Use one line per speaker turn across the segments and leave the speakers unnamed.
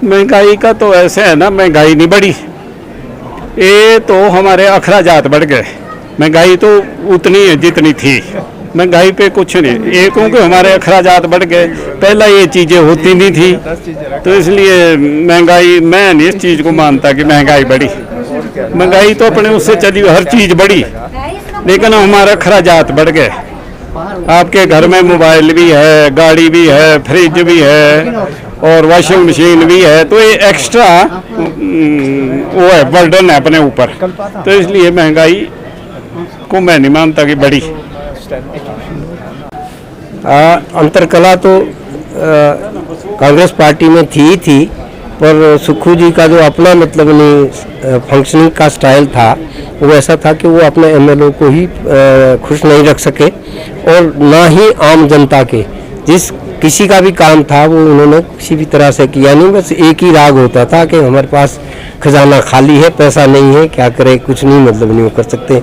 महंगाई का तो ऐसे है ना, महंगाई नहीं बढ़ी, ये तो हमारे अखराजात बढ़ गए। महंगाई तो उतनी है जितनी थी, महंगाई पे कुछ नहीं, ये क्योंकि हमारे अखराजात बढ़ गए। पहला ये चीज़ें होती नहीं थी, तो इसलिए महंगाई, मैं नहीं इस चीज़ को मानता कि महंगाई बढ़ी। महंगाई तो अपने उससे चली, हर चीज़ बढ़ी, लेकिन हमारे अखराजात बढ़ गए। आपके घर में मोबाइल भी है, गाड़ी भी है, फ्रिज भी है और वॉशिंग मशीन भी है, तो ये एक्स्ट्रा वो है, बर्डन है अपने ऊपर। तो इसलिए महंगाई को मैं नहीं मानता कि बढ़ी।
अंतरकला तो कांग्रेस पार्टी में थी, पर सुक्खू जी का जो अपना मतलब नहीं फंक्शनिंग का स्टाइल था, वो ऐसा था कि वो अपने एमएलए को ही खुश नहीं रख सके और ना ही आम जनता के, जिस किसी का भी काम था वो उन्होंने किसी भी तरह से किया नहीं। बस एक ही राग होता था कि हमारे पास खजाना खाली है, पैसा नहीं है, क्या करे, कुछ नहीं, मतलब नहीं कर सकते।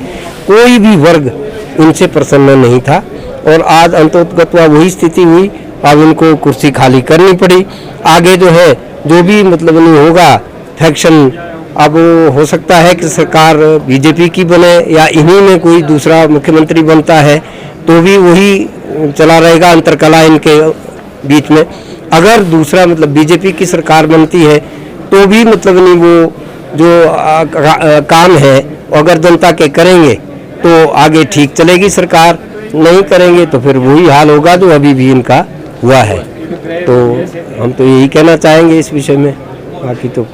कोई भी वर्ग इनसे प्रसन्न नहीं था और आज अंततः वही स्थिति हुई। अब इनको कुर्सी खाली करनी पड़ी। आगे जो है, जो भी मतलब नहीं होगा फैक्शन, अब हो सकता है कि सरकार बीजेपी की बने या इन्हीं में कोई दूसरा मुख्यमंत्री बनता है तो भी वही चला रहेगा अंतरकला इनके बीच में। अगर दूसरा मतलब बीजेपी की सरकार बनती है तो भी मतलब नहीं, वो जो काम है अगर जनता के करेंगे तो आगे ठीक चलेगी सरकार, नहीं करेंगे तो फिर वही हाल होगा जो अभी भी इनका हुआ है। तो हम तो यही कहना चाहेंगे इस विषय में, बाकी तो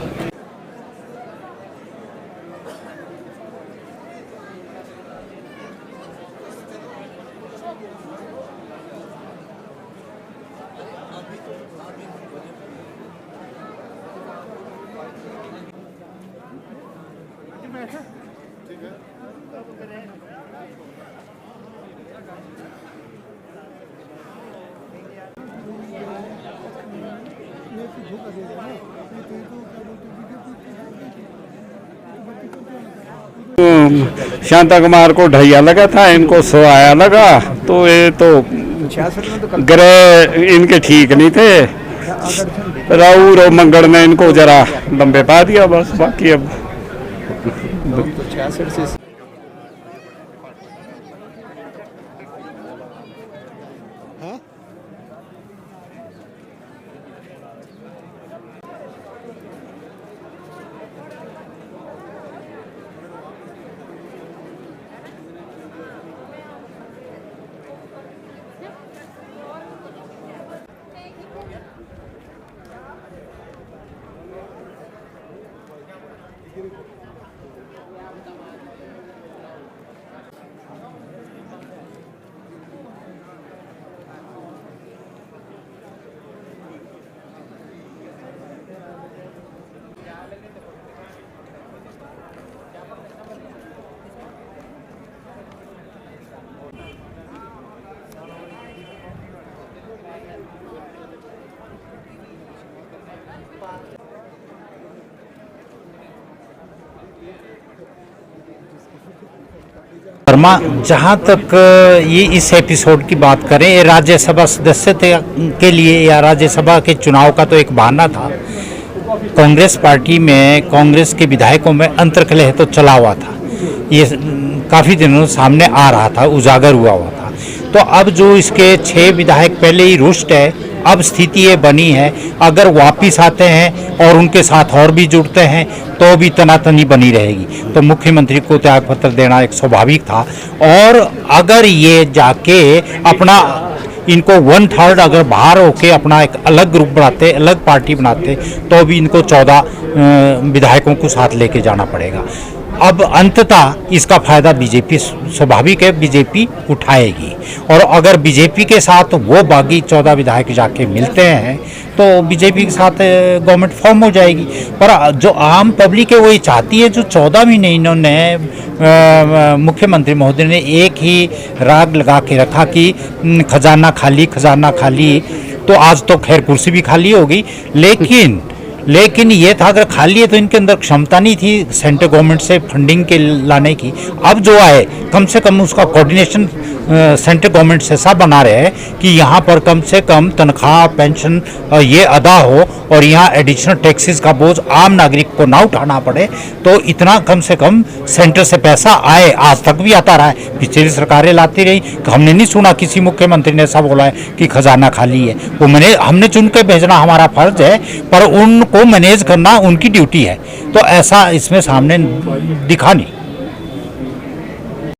शांता कुमार को ढैया लगा था, इनको सोया लगा, तो ये तो ग्रह इनके ठीक नहीं थे। राहु और मंगल ने इनको जरा लंबे पा दिया बस, बाकी अब
वर्मा, जहाँ तक ये इस एपिसोड की बात करें, ये राज्यसभा सदस्य के लिए या राज्यसभा के चुनाव का तो एक बहाना था। कांग्रेस पार्टी में कांग्रेस के विधायकों में अंतर्कलह तो चला हुआ था, ये काफ़ी दिनों सामने आ रहा था, उजागर हुआ था। तो अब जो इसके 6 विधायक पहले ही रुष्ट है, अब स्थिति ये बनी है, अगर वापिस आते हैं और उनके साथ और भी जुड़ते हैं तो भी तनातनी बनी रहेगी। तो मुख्यमंत्री को त्यागपत्र देना एक स्वाभाविक था। और अगर ये जाके अपना इनको 1/3 अगर बाहर होके अपना एक अलग ग्रुप बनाते, अलग पार्टी बनाते, तो भी इनको 14 विधायकों को साथ लेके जाना पड़ेगा। अब अंततः इसका फायदा बीजेपी, स्वाभाविक है बीजेपी उठाएगी। और अगर बीजेपी के साथ वो बागी 14 विधायक जाके मिलते हैं तो बीजेपी के साथ गवर्नमेंट फॉर्म हो जाएगी। पर जो आम पब्लिक है वही चाहती है, जो 14 महीने इन्होंने मुख्यमंत्री महोदय ने एक ही राग लगा के रखा कि खजाना खाली, खजाना खाली। तो आज तो खैर कुर्सी भी खाली होगी, लेकिन लेकिन ये था अगर खा लिए तो इनके अंदर क्षमता नहीं थी सेंट्रल गवर्नमेंट से फंडिंग के लाने की। अब जो आए कम से कम उसका कोऑर्डिनेशन सेंट्रल गवर्नमेंट से सब बना रहे हैं कि यहाँ पर कम से कम तनख्वाह पेंशन ये अदा हो और यहाँ एडिशनल टैक्सेस का बोझ आम नागरिक को ना उठाना पड़े। तो इतना कम से कम सेंटर से पैसा आए, आज तक भी आता रहा है, पिछली सरकारें लाती रही। हमने नहीं सुना किसी मुख्यमंत्री ने ऐसा बोला है कि खजाना खाली है। वो हमने चुन के भेजना हमारा फर्ज है, पर उनको मैनेज करना उनकी ड्यूटी है। तो ऐसा इसमें सामने दिखा नहीं।